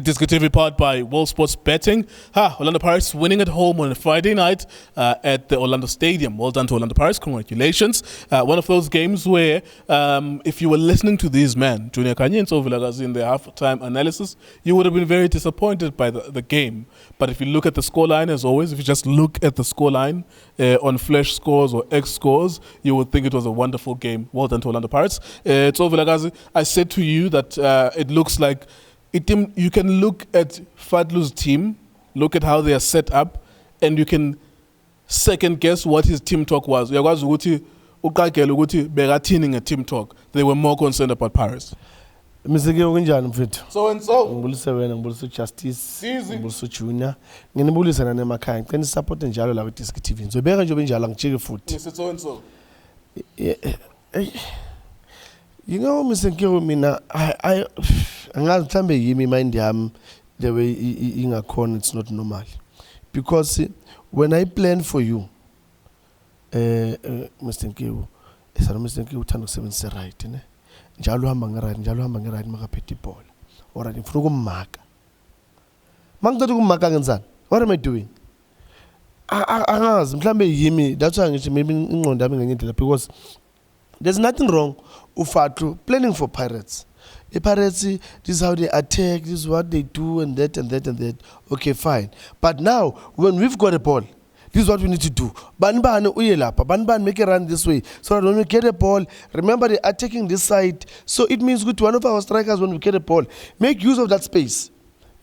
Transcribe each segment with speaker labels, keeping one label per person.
Speaker 1: iDiskiTV powered by World Sports Betting. Orlando Pirates winning at home on a Friday night at the Orlando Stadium. Well done to Orlando Pirates. Congratulations. One of those games where if you were listening to these men, Dzvukamanja and Tso Vilakazi, in their halftime analysis, you would have been very disappointed by the game. But if you look at the scoreline, as always, if you just look at the scoreline on flash scores or X scores, you would think it was a wonderful game. Well done to Orlando Pirates. Tso Vilakazi, I said to you that it looks like you can look at Fadlu's team, look at how they are set up, and you can second guess what his team talk was. Uyakwazi ukuthi uqagele ukuthi bekathini nge-team talk. They were more concerned about Paris.
Speaker 2: Mseke ukunjani mfethu?
Speaker 1: So and so.
Speaker 2: Ngibulise wena, ngibulise Justice, ngibulise Junior. Nginibulisa nana emakhaya. Ngicela support njalo la kwiDiskiTV. Ngizobeka nje benjalo ngijike futhi.
Speaker 1: So and so.
Speaker 2: You know, Mr. Nkeo, mina, I angazi yimi mind yami the way ingakhona, it's not normal. Because when I plan for you, Mr. Nkeo, Mr. Nkeo uthanda ukusebenzisa right, ne? Njalo hamba nge-right makaphethe ibhola. Alright, ngifuna ukumaka. Mangicela ukumaka ngenzani? What am I doing? Angazi, mhlambe yimi, that's why ngithi maybe ingqondo yami ngenye indlela, because there's nothing wrong Ufatu planning for Pirates. The Pirates, this is how they attack, this is what they do, and that and that and that. Okay, fine. But now, when we've got a ball, this is what we need to do. Banban uyelapa, Banban make a run this way. So that when we get a ball, remember they are attacking this side. So it means good to one of our strikers when we get a ball. Make use of that space.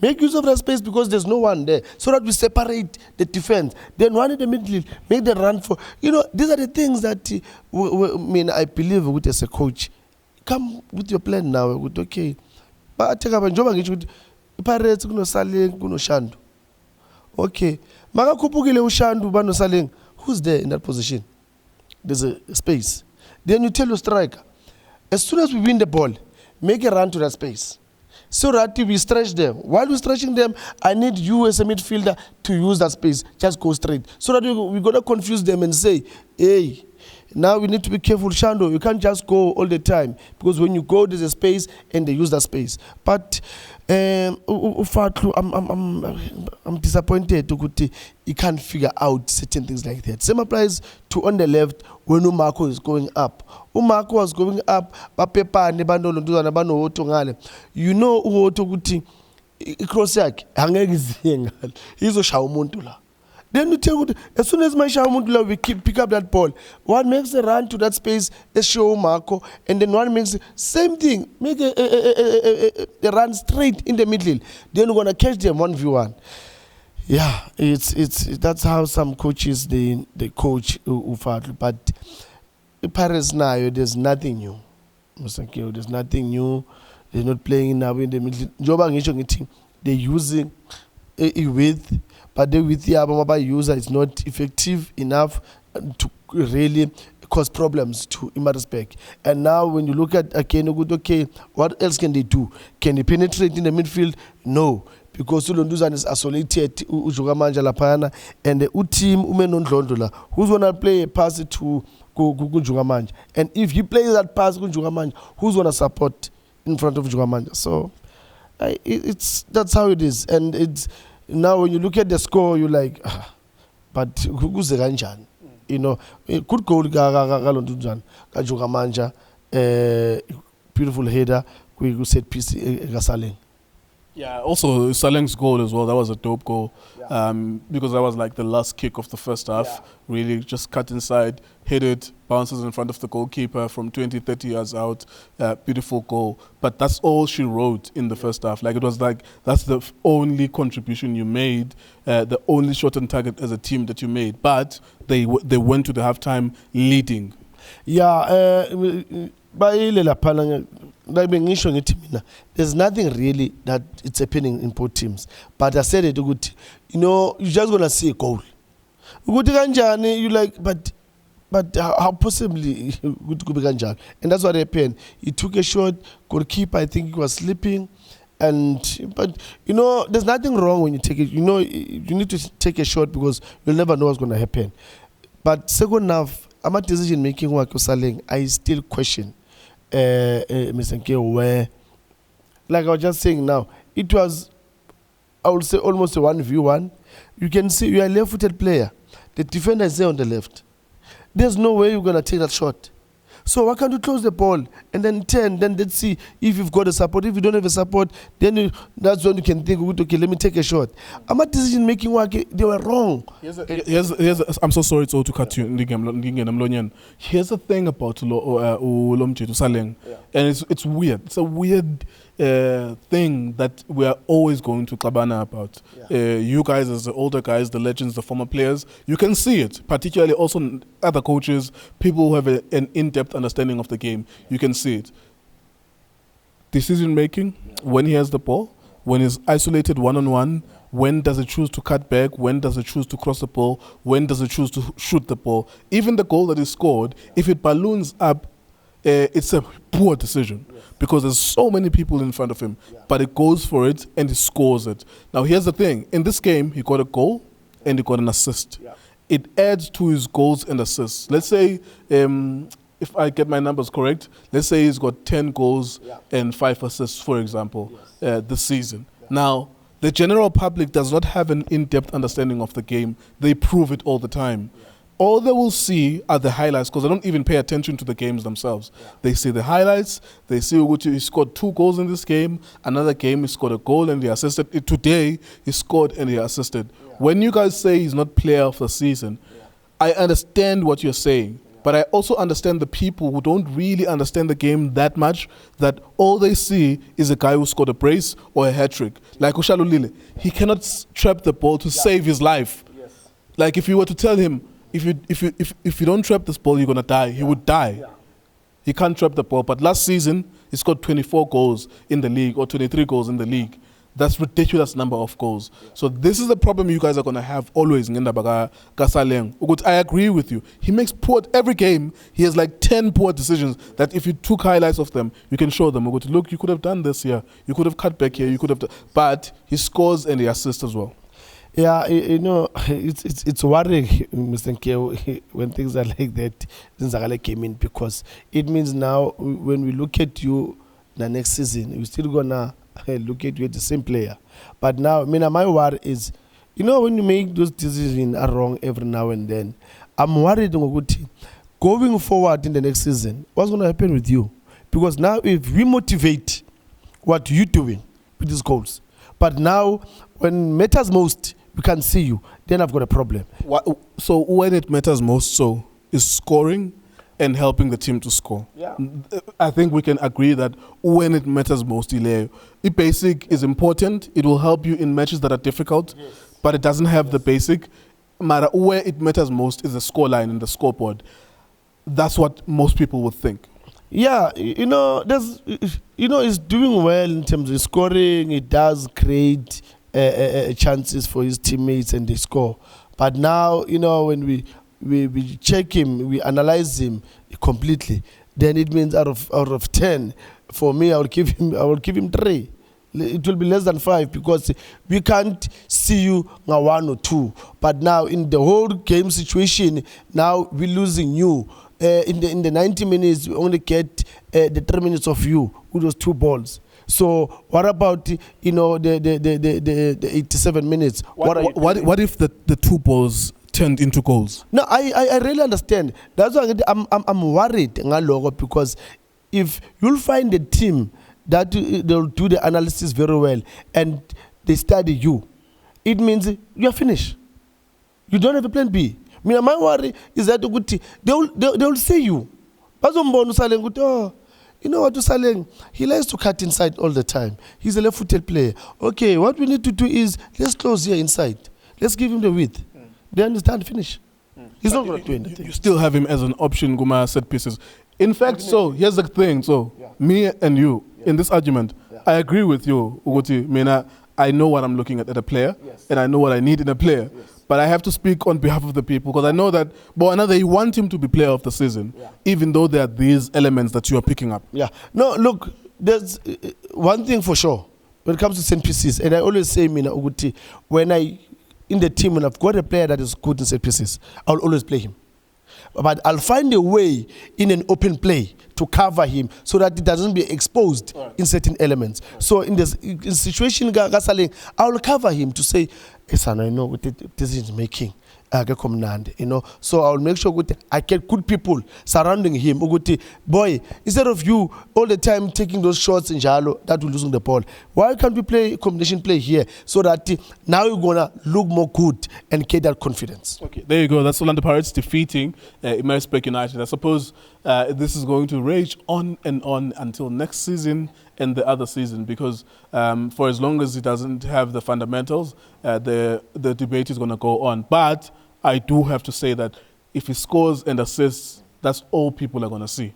Speaker 2: Make use of that space because there's no one there. So that we separate the defense. Then one in the middle, make the run for... You know, these are the things that I believe with as a coach. Come with your plan now. With okay. But I take up a job and get Pirates, kuno Saleng, kuno Shandu. Okay. Maga kupugile Ushandu, bano Saleng. Who's there in that position? There's a space. Then you tell your striker, as soon as we win the ball, make a run to that space. So that we stretch them. While we're stretching them, I need you as a midfielder to use that space. Just go straight. So that we're going to confuse them and say, hey, now we need to be careful, Shando. You can't just go all the time. Because when you go, there's a space and they use that space. But I'm disappointed. He can't figure out certain things like that. Same applies to on the left when Umarco is going up. Umarco was going up, you know who cross yak, he's a Shaumuntula. Then you tell as soon as my Shaumuntula we pick up that ball, one makes a run to that space, a show Marco, and then one makes same thing, make a run straight in the middle. Then we're gonna catch them 1v1. Yeah, that's how some coaches they coach Ufatu, but Paris now there's nothing new. Mr. Nkeo, there's nothing new. They're not playing now in the middle. They're using a width, but the width the user is not effective enough to really cause problems to Maritzburg. And now when you look at okay, what else can they do? Can they penetrate in the midfield? No. Because Ulonduzan is isolated, Dzvukamanja lapana, and the team Umenondlondola, who's gonna play a pass to Dzvukamanja? And if he plays that pass to Dzvukamanja, who's gonna support in front of Dzvukamanja? So that's how it is. And it's now when you look at the score, you're like, but who's the Ranjan? You know, good goal Dzvukamanja, beautiful header, we set piece Saleng.
Speaker 1: Yeah, also Saleng's goal as well, that was a dope goal, because that was like the last kick of the first half, really just cut inside, hit it, bounces in front of the goalkeeper from 20, 30 yards out, beautiful goal. But that's all she wrote in the first half. Like it was like, that's the only contribution you made, the only shot on target as a team that you made. But they went to the halftime leading.
Speaker 2: Yeah, there's nothing really that it's happening in both teams. But I said it, you know, you're just gonna see a goal. You like, but how possibly good to be Ganjan? And that's what happened. He took a shot, goalkeeper, I think he was sleeping. But you know, there's nothing wrong when you take it. You know, you need to take a shot because you'll never know what's gonna happen. But second half, I'm a decision making work with Saleng. I still question Mr. Nkeo where, like I was just saying now, it was I will say almost a 1v1. You can see you are a left-footed player. The defender is there on the left. There's no way you're going to take that shot. So why can't you close the ball and then turn? Then let's see if you've got a support. If you don't have a support, then that's when you can think, okay, let me take a shot. I'm at decision making work. They were wrong.
Speaker 1: I'm so sorry to cut you. Here's the thing about Ulomtje Saleng, and it's weird. It's a weird thing that we are always going to Kabana about. You guys as the older guys, the legends, the former players, you can see it, particularly also other coaches, people who have an in-depth understanding of the game. You can see it. Decision making, when he has the ball, when he's isolated one-on-one, when does he choose to cut back, when does he choose to cross the ball, when does he choose to shoot the ball. Even the goal that he scored, if it balloons up, it's a poor decision because there's so many people in front of him, but he goes for it and he scores it. Now here's the thing, in this game he got a goal and he got an assist. It adds to his goals and assists. Let's say, if I get my numbers correct, let's say he's got 10 goals and 5 assists, for example, this season. Now, the general public does not have an in-depth understanding of the game. They prove it all the time. All they will see are the highlights because they don't even pay attention to the games themselves. They see the highlights. They see he scored 2 goals in this game. Another game he scored a goal and he assisted. Today he scored and he assisted. When you guys say he's not player of the season, I understand what you're saying. But I also understand the people who don't really understand the game that much, that all they see is a guy who scored a brace or a hat-trick. Like Ushalulile, he cannot trap the ball to save his life. Like if you were to tell him, if you don't trap this ball, you're going to die, he would die. He can't trap the ball. But last season, he scored 24 goals in the league or 23 goals in the league. That's ridiculous number of goals. So this is the problem you guys are going to have always. I agree with you. He makes poor, every game, he has like 10 poor decisions that if you took highlights of them, you can show them. Look, you could have done this here. You could have cut back here. You could have done, but he scores and he assists as well.
Speaker 2: Yeah, you know, it's worrying, Mr. Nkeo, when things are like that, Nzagale came in, because it means now when we look at you the next season, we're still going to look at you as the same player. But now, my worry is, you know, when you make those decisions are wrong every now and then, I'm worried going forward in the next season, what's going to happen with you? Because now if we motivate what you're doing with these goals, but now when matters most, we can see you, then I've got a problem.
Speaker 1: So when it matters most, so is scoring and helping the team to score.
Speaker 2: Yeah.
Speaker 1: I think we can agree that when it matters most, the basic is important. It will help you in matches that are difficult, but it doesn't have the basic. Where it matters most is the scoreline and the scoreboard. That's what most people would think.
Speaker 2: Yeah, you know, it's doing well in terms of scoring. It does create chances for his teammates and they score. But now, you know, when we check him, we analyze him completely, then it means out of 10, for me, I will give him 3. It will be less than 5 because we can't see you now 1 or 2. But now in the whole game situation, now we're losing you. In the 90 minutes, we only get the 3 minutes of you with those 2 balls. So what about, you know, the 87 minutes?
Speaker 1: What if the 2 balls turned into goals?
Speaker 2: No, I really understand. That's why I'm worried, because if you'll find a team that they'll do the analysis very well and they study you, it means you're finished. You don't have a plan B. My worry is that they'll say you. You know what, Saleng, he likes to cut inside all the time. He's a left-footed player. Okay, what we need to do is, let's close here inside. Let's give him the width. They understand, finish. He's not going to do anything.
Speaker 1: You still have him as an option, Guma, set pieces. In fact, so, here's the thing. So, me and you, in this argument, I agree with you, Uguti. I know what I'm looking at a player, and I know what I need in a player. But I have to speak on behalf of the people because I know that, they want him to be player of the season, even though there are these elements that you are picking up.
Speaker 2: Yeah. No, look, there's one thing for sure. When it comes to set pieces, and I always say, Uguti, when in the team, when I've got a player that is good in set pieces, I'll always play him. But I'll find a way in an open play to cover him so that it doesn't be exposed in certain elements. So in this in situation, Saleng, I will cover him to say, "Son, I know what the decision making." You know, so I'll make sure I get good people surrounding him. Boy, instead of you all the time taking those shots in Jalo, that will losing the ball. Why can't we play combination play here so that now you're gonna look more good and get that confidence?
Speaker 1: Okay, there you go. That's Orlando Pirates defeating Maritzburg United. I suppose this is going to rage on and on until next season and the other season, because for as long as it doesn't have the fundamentals, the debate is going to go on. But I do have to say that if he scores and assists, that's all people are going to see.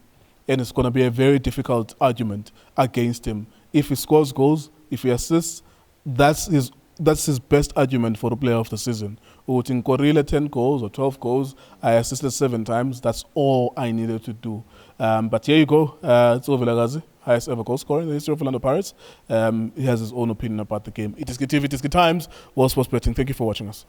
Speaker 1: And it's going to be a very difficult argument against him. If he scores goals, if he assists, that's his best argument for the player of the season. In Korile 10 goals or 12 goals, I assisted 7 times. That's all I needed to do. But here you go, Tso Vilakazi, highest ever goal scorer in the history of Orlando Pirates. He has his own opinion about the game. iDiskiTV, iDiski Times, World Sports Betting. Thank you for watching us.